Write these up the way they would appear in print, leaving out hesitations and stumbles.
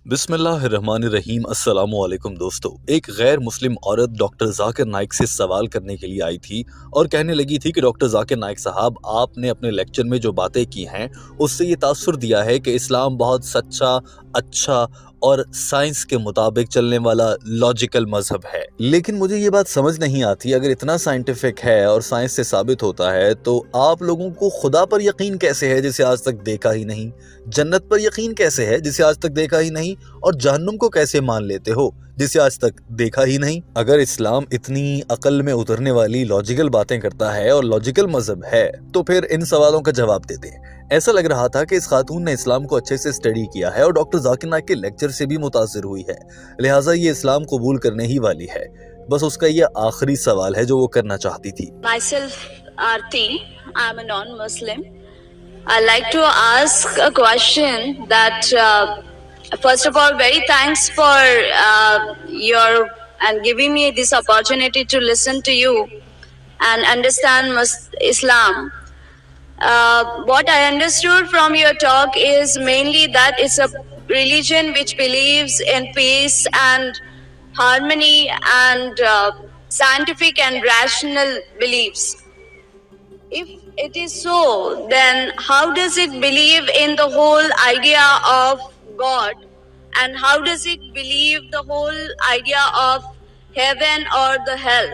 بسم اللہ الرحمن الرحیم۔ السلام علیکم دوستو۔ ایک غیر مسلم عورت ڈاکٹر ذاکر نائک سے سوال کرنے کے لیے آئی تھی اور کہنے لگی تھی کہ ڈاکٹر ذاکر نائک صاحب، آپ نے اپنے لیکچر میں جو باتیں کی ہیں اس سے یہ تاثر دیا ہے کہ اسلام بہت سچا، اچھا اور سائنس کے مطابق چلنے والا لاجیکل مذہب ہے، لیکن مجھے یہ بات سمجھ نہیں آتی، اگر اتنا سائنٹیفک ہے اور سائنس سے ثابت ہوتا ہے تو آپ لوگوں کو خدا پر یقین کیسے ہے جسے آج تک دیکھا ہی نہیں، جنت پر یقین کیسے ہے جسے آج تک دیکھا ہی نہیں، اور جہنم کو کیسے مان لیتے ہو جسے آج تک دیکھا ہی نہیں؟ اگر اسلام اتنی عقل میں اترنے والی لاجیکل باتیں کرتا ہے اور لاجیکل مذہب ہے تو پھر ان سوالوں کا جواب دیتے ہیں۔ ایسا لگ رہا تھا کہ اس خاتون نے اسلام کو اچھے سے اسٹڈی کیا ہے اور ڈاکٹر ذاکر نائک کے لیکچر سے بھی متاثر ہوئی ہے، لہٰذا یہ اسلام قبول کرنے ہی والی ہے۔ بس اس کا یہ آخری سوال ہے جو وہ کرنا چاہتی تھی۔ Myself, Aarti, I'm a non-Muslim. I'd like to ask a question that, first of all, very thanks for your and giving me this opportunity to listen to you and understand Islam. What I understood from your talk is mainly that it's a religion which believes in peace and harmony and scientific and rational beliefs. If it is so, then how does it believe in the whole idea of God, and how does it believe the whole idea of heaven or the hell,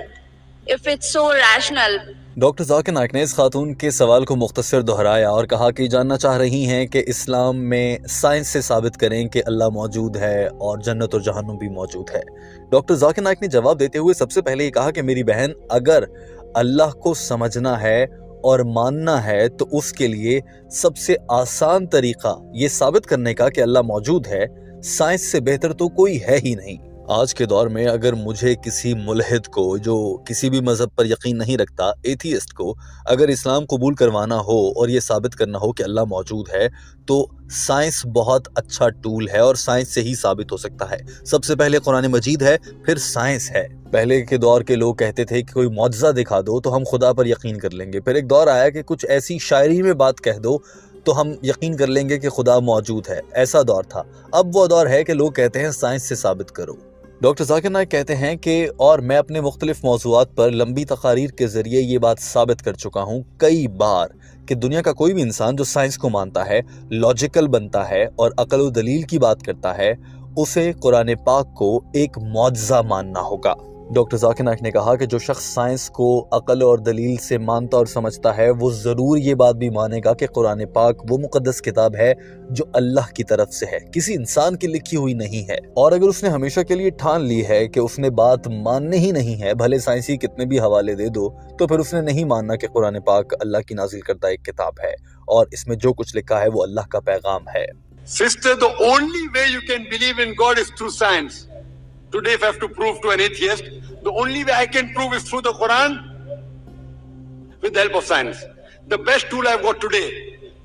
if it's so rational? Doctor Zakir Naik نے اس خاتون کے سوال کو مختصر دہرایا اور کہا کہ جاننا چاہ رہی ہیں کہ اسلام میں سائنس سے ثابت کریں کہ اللہ موجود ہے اور جنت اور جہنم بھی موجود ہے۔ ڈاکٹر ذاکر نائک نے جواب دیتے ہوئے سب سے پہلے یہ کہا کہ میری بہن، اگر اللہ کو سمجھنا ہے اور ماننا ہے تو اس کے لیے سب سے آسان طریقہ یہ ثابت کرنے کا کہ اللہ موجود ہے، سائنس سے بہتر تو کوئی ہے ہی نہیں۔ آج کے دور میں اگر مجھے کسی ملحد کو جو کسی بھی مذہب پر یقین نہیں رکھتا، ایتھیسٹ کو، اگر اسلام قبول کروانا ہو اور یہ ثابت کرنا ہو کہ اللہ موجود ہے تو سائنس بہت اچھا ٹول ہے اور سائنس سے ہی ثابت ہو سکتا ہے۔ سب سے پہلے قرآن مجید ہے، پھر سائنس ہے۔ پہلے کے دور کے لوگ کہتے تھے کہ کوئی معجزہ دکھا دو تو ہم خدا پر یقین کر لیں گے، پھر ایک دور آیا کہ کچھ ایسی شاعری میں بات کہہ دو تو ہم یقین کر لیں گے کہ خدا موجود ہے، ایسا دور تھا۔ اب وہ دور ہے کہ لوگ کہتے ہیں سائنس سے ثابت کرو۔ ڈاکٹر ذاکر نائک کہتے ہیں کہ اور میں اپنے مختلف موضوعات پر لمبی تقاریر کے ذریعے یہ بات ثابت کر چکا ہوں کئی بار کہ دنیا کا کوئی بھی انسان جو سائنس کو مانتا ہے، لاجیکل بنتا ہے اور عقل و دلیل کی بات کرتا ہے، اسے قرآن پاک کو ایک معجزہ ماننا ہوگا۔ ڈاکٹر ذاکر نائک نے کہا کہ جو شخص سائنس کو عقل اور دلیل سے مانتا اور سمجھتا ہے وہ ضرور یہ بات بھی مانے گا کہ قرآن پاک وہ مقدس کتاب ہے جو اللہ کی طرف سے ہے، کسی انسان کی لکھی ہوئی نہیں ہے۔ اور اگر اس نے ہمیشہ کے لیے ٹھان لی ہے کہ اس نے بات ماننی ہی نہیں ہے، بھلے سائنسی کتنے بھی حوالے دے دو، تو پھر اس نے نہیں ماننا کہ قرآن پاک اللہ کی نازل کردہ ایک کتاب ہے اور اس میں جو کچھ لکھا ہے وہ اللہ کا پیغام ہے۔ Sister, the only way you can believe in God is through science. Today, if I have to prove to an atheist, the only way I can prove is through the Quran with the help of science. The best tool I've got today.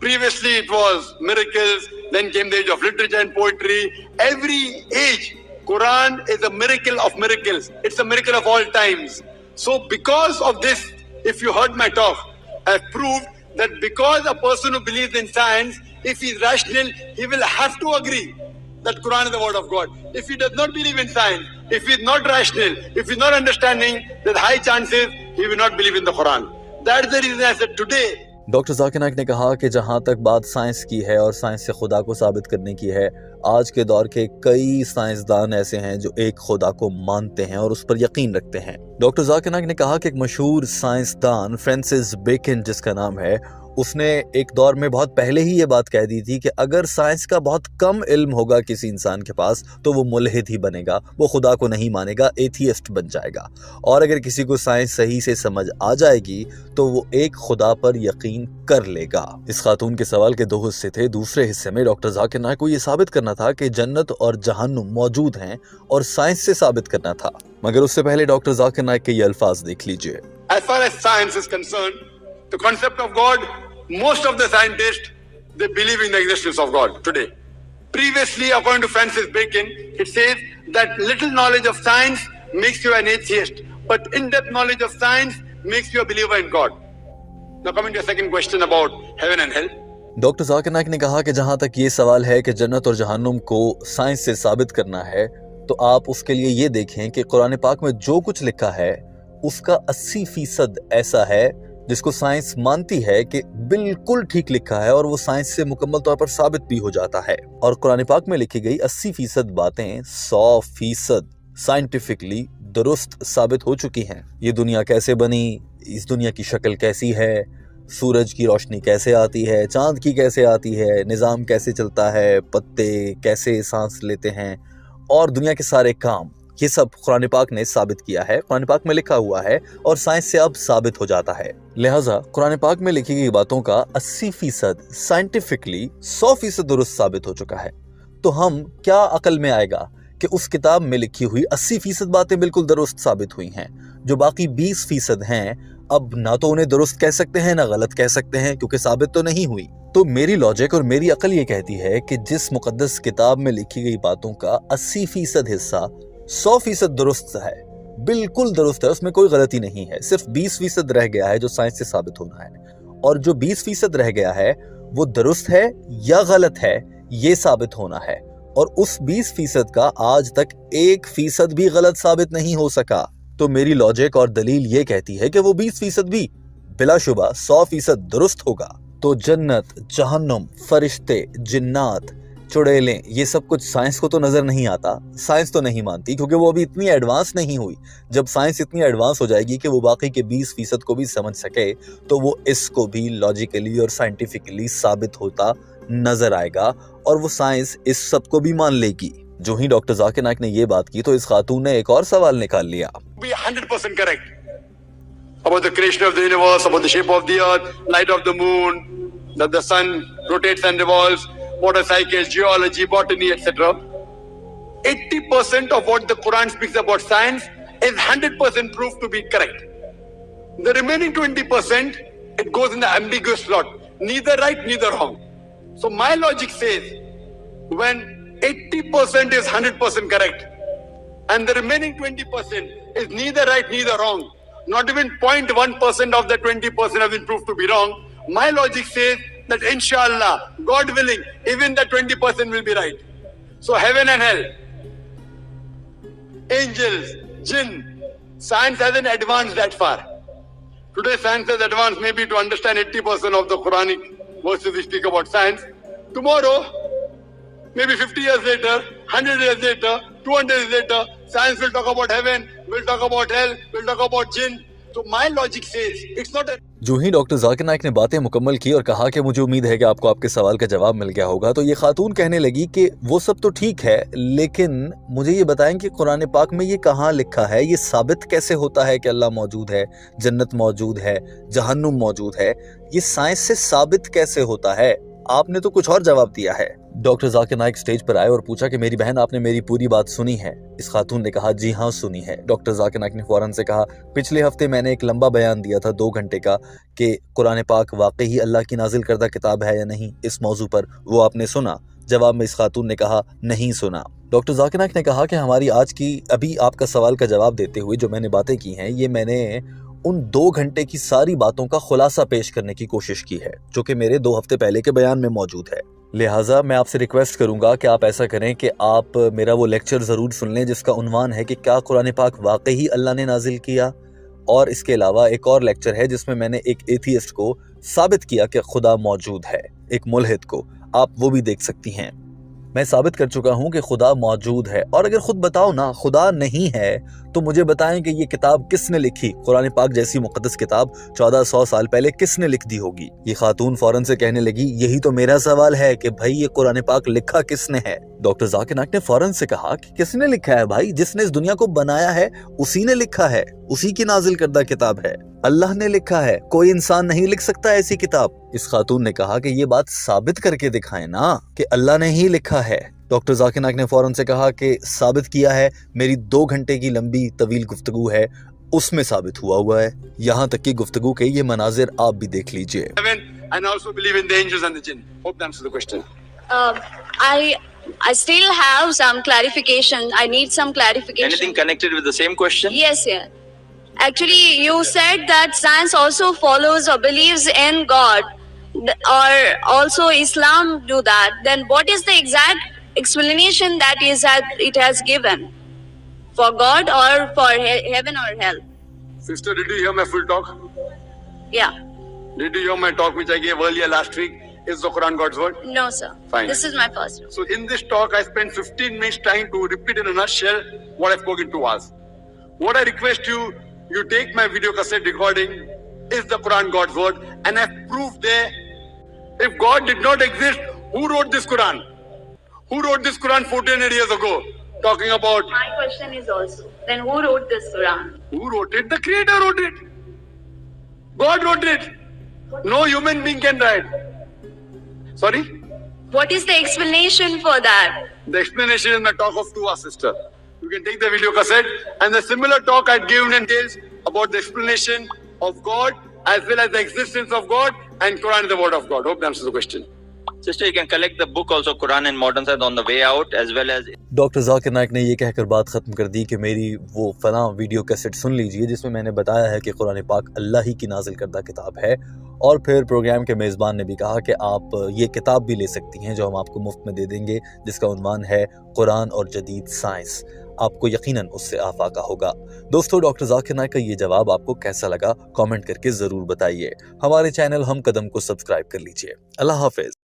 Previously, it was miracles, then came the age of literature and poetry. Every age, Quran is a miracle of miracles. It's a miracle of all times. So, because of this, if you heard my talk, I've proved that because a person who believes in science, if he's rational, he will have to agree that Quran is the word of God. If he does not believe in science, if he is not rational, if he is not understanding, there's high chances he will not believe in the Quran. That's the reason I said today. Doctor Zakir Naik نے کہا کہ جہاں تک بات science کی ہے اور science سے خدا کو ثابت کرنے کی ہے، آج کے دور کے کئی سائنسدان ایسے ہیں جو ایک خدا کو مانتے ہیں اور اس پر یقین رکھتے ہیں۔ ڈاکٹر ذاکر نائک نے کہا کہ ایک مشہور سائنسدان فرانسس بیکن جس کا نام ہے، اس نے ایک دور میں بہت پہلے ہی یہ بات کہہ دی تھی کہ اگر سائنس کا بہت کم علم ہوگا کسی انسان کے پاس تو وہ ملحد ہی بنے گا، وہ خدا کو نہیں مانے گا، ایتھیسٹ بن جائے گا، اور اگر کسی کو سائنس صحیح سے سمجھ آ جائے گی تو وہ ایک خدا پر یقین کر لے گا۔ اس خاتون کے سوال کے دو حصے تھے۔ دوسرے حصے میں ڈاکٹر ذاکر نائک کو یہ ثابت کرنا تھا کہ جنت اور جہنم موجود ہیں اور سائنس سے ثابت کرنا تھا، مگر اس سے پہلے ڈاکٹر ذاکر نائک کے یہ الفاظ دیکھ لیجئے۔ As far as science is concerned, the concept of God, most of the scientists, they believe in the existence of God today. Previously, according to Francis Bacon, it says that little knowledge of science makes you an atheist, but in-depth knowledge of science makes you a believer in God. Now coming to the second question about heaven and hell. Doctor Zakir Naik نے کہا کہ جہاں تک یہ سوال ہے کہ جنت اور جہنم کو سائنس سے ثابت کرنا ہے تو آپ اس کے لیے یہ دیکھیں کہ قرآن پاک میں جو کچھ لکھا ہے اس کا 80% ایسا ہے جس کو سائنس مانتی ہے کہ بالکل ٹھیک لکھا ہے اور وہ سائنس سے مکمل طور پر ثابت بھی ہو جاتا ہے. اور قرآن پاک میں لکھی گئی 80% باتیں 100% سائنٹیفکلی درست ثابت ہو چکی ہیں. یہ دنیا کیسے بنی، اس دنیا کی شکل کیسی ہے، سورج کی روشنی کیسے آتی ہے، چاند کی کیسے آتی ہے، نظام کیسے چلتا ہے، پتے کیسے سانس لیتے ہیں اور دنیا کے سارے کام، یہ سب قرآن پاک نے ثابت کیا ہے، قرآن پاک میں لکھا ہوا ہے اور سائنس سے اب ثابت ہو جاتا ہے. لہٰذا قرآن پاک میں لکھی گئی باتوں کا 80% سائنٹیفکلی 100% درست ثابت ہو چکا ہے. تو ہم کیا عقل میں آئے گا کہ اس کتاب میں لکھی ہوئی 80% باتیں بالکل درست ثابت ہوئی ہیں، جو باقی 20% ہیں اب نہ تو انہیں درست کہہ سکتے ہیں نہ غلط کہہ سکتے ہیں کیونکہ ثابت تو نہیں ہوئی. تو میری لاجک اور میری عقل یہ کہتی ہے کہ جس مقدس کتاب میں لکھی گئی باتوں کا 80% حصہ 100% درست ہے، بالکل درست ہے، اس میں کوئی غلطی نہیں ہے. صرف 20% رہ گیا ہے جو سائنس سے ثابت ہونا ہے، اور جو 20% رہ گیا ہے وہ درست ہے یا غلط ہے یہ ثابت ہونا ہے. اور اس 20% کا آج تک 1% بھی غلط ثابت نہیں ہو سکا. تو میری لاجک اور دلیل یہ کہتی ہے کہ وہ 20% بھی بلا شبہ 100% درست ہوگا. تو جنت، جہنم، فرشتے، جنات، چڑیلیں، یہ سب کچھ سائنس کو تو نظر نہیں آتا، سائنس تو نہیں مانتی کیونکہ وہ ابھی اتنی ایڈوانس نہیں ہوئی. جب سائنس اتنی ایڈوانس ہو جائے گی کہ وہ باقی کے 20% کو بھی سمجھ سکے تو وہ اس کو بھی لاجیکلی اور سائنٹیفکلی ثابت ہوتا نظر آئے گا اور وہ سائنس اس سب کو بھی مان لے گی. جو ہی ڈاکٹر ذاکر نائک نے یہ بات کی تو اس خاتون نے ایک اور سوال نکال لیا. Be 100% correct about the creation of the universe, about the shape of the earth, light of the moon, that the sun rotates and revolves, water cycles, geology, botany, etc. 80% of what the Quran speaks about science is 100% proved to be correct. The remaining 20%, it goes in the ambiguous slot, neither right, neither wrong. So my logic says, when 80% is 100% correct, and the remaining 20% is neither right, neither wrong, not even 0.1% of the 20% has been proved to be wrong, my logic says that inshallah, God willing, even the 20% will be right. So heaven and hell, angels, jinn, science hasn't advanced that far. Today science has advanced maybe to understand 80% of the Quranic verses we speak about science. Tomorrow, maybe 50 years later, 100 years later, 200 years later, science will talk about heaven, will talk about hell, will talk about jinn. So my logic says, it's not a... جو ہی doctor Zakir Naik نے باتیں مکمل کی اور کہا کہ مجھے امید ہے کہ آپ کو آپ کے سوال کا جواب مل گیا ہوگا، تو یہ خاتون کہنے لگی کہ وہ سب تو ٹھیک ہے لیکن مجھے یہ بتائیں کہ قرآن پاک میں یہ کہاں لکھا ہے، یہ ثابت کیسے ہوتا ہے کہ اللہ موجود ہے، جنت موجود ہے، جہنم موجود ہے، یہ سائنس سے ثابت کیسے ہوتا ہے؟ آپ نے تو کچھ اور جواب دیا ہے. ڈاکٹر ذاکر نائک سٹیج پر آئے اور پوچھا کہ میری بہن آپ نے میری پوری بات سنی ہے؟ اس خاتون نے کہا جی ہاں سنی ہے. ڈاکٹر ذاکر نائک نے فوراً سے کہا پچھلے ہفتے میں نے ایک لمبا بیان دیا تھا 2 گھنٹے کا کہ قرآن پاک واقعی اللہ کی نازل کردہ کتاب ہے یا نہیں اس موضوع پر، وہ آپ نے سنا؟ جواب میں اس خاتون نے کہا نہیں سنا. ڈاکٹر ذاکر نائک نے کہا کہ ہماری آج کی ابھی آپ کا سوال کا جواب دیتے ہوئے جو میں نے باتیں کی ہیں یہ میں نے ان 2 گھنٹے کی ساری باتوں کا خلاصہ پیش کرنے کی کوشش کی ہے جو کہ میرے 2 ہفتے پہلے کے بیان میں موجود ہے. لہٰذا میں آپ سے ریکویسٹ کروں گا کہ آپ ایسا کریں کہ آپ میرا وہ لیکچر ضرور سن لیں جس کا عنوان ہے کہ کیا قرآن پاک واقعی اللہ نے نازل کیا، اور اس کے علاوہ ایک اور لیکچر ہے جس میں میں نے ایک ایتھیسٹ کو ثابت کیا کہ خدا موجود ہے، ایک ملحد کو، آپ وہ بھی دیکھ سکتی ہیں. میں ثابت کر چکا ہوں کہ خدا موجود ہے، اور اگر خود بتاؤ نا خدا نہیں ہے تو مجھے بتائیں کہ یہ کتاب کس نے لکھی، قرآن پاک جیسی مقدس کتاب 1400 سال پہلے کس نے لکھ دی ہوگی؟ یہ خاتون فوراً سے کہنے لگی یہی تو میرا سوال ہے کہ بھائی یہ قرآن پاک لکھا کس نے ہے؟ ڈاکٹر ذاکر نائک نے فوراً سے کہا کہ کس نے لکھا ہے بھائی؟ جس نے اس دنیا کو بنایا ہے اسی نے لکھا ہے، اسی کی نازل کردہ کتاب ہے، اللہ نے لکھا ہے، کوئی انسان نہیں لکھ سکتا ایسی کتاب. اس خاتون نے کہا کہ یہ بات ثابت کر کے دکھائیں نا کہ اللہ نے ہی لکھا ہے. ڈاکٹر ذاکر نائک نے فوراً سے کہا کہ ثابت کیا ہے، میری 2 گھنٹے کی لمبی طویل گفتگو ہے اس میں ثابت ہوا ہے، یہاں تک کی گفتگو کے یہ مناظر آپ بھی دیکھ لیجئے. And also believe in the angels and the jinn. Hope that answers the question. I still have some clarification. I need some clarification. Anything connected with the same question? Yes, yeah. Actually, you said that science also follows or believes in God. or also Islam do that, then what is the exact explanation that it has given for God or for heaven or hell? Sister, did you hear my full talk? Yeah. Did you hear my talk which I gave earlier last week? Is the Quran God's word? No, sir. Fine. This is my first. So in this talk, I spent 15 minutes trying to repeat in a nutshell what I've spoken to us. What I request you, you take my video cassette recording, is the Quran God's word? And I've proved there, if God did not exist, who wrote this Quran? Who wrote this Quran 1400 years ago? Talking about... My question is also, then who wrote this Quran? Who wrote it? The Creator wrote it. God wrote it. No human being can write. Sorry? What is the explanation for that? The explanation is my talk of 2 hours, sister. You can take the video cassette, and the similar talk I'd given in details about the explanation of God as well as the existence of God, and Quran is the word of God. Hope that answers the question. Sister, you can collect the book also, Quran in Modern Science, on the way out, as well as... doctor Zakir Naik نے یہ کہہ کر بات ختم کر دی کہ میری وہ فلاں ویڈیو کیسٹ سن لیجئے جس میں میں نے بتایا ہے کہ قرآن پاک اللہ ہی کی نازل کردہ کتاب ہے، اور پھر پروگرام کے میزبان نے بھی کہا کہ آپ یہ کتاب بھی لے سکتی ہیں جو ہم آپ کو مفت میں دے دیں گے، جس کا عنوان ہے قرآن اور جدید سائنس۔ آپ کو یقیناً اس سے آفاقہ ہوگا۔ دوستو، ڈاکٹر ذاکر نائک کا یہ جواب آپ کو کیسا لگا کامنٹ کر کے ضرور بتائیے۔ ہمارے چینل ہم قدم کو سبسکرائب کر لیجئے۔ اللہ حافظ۔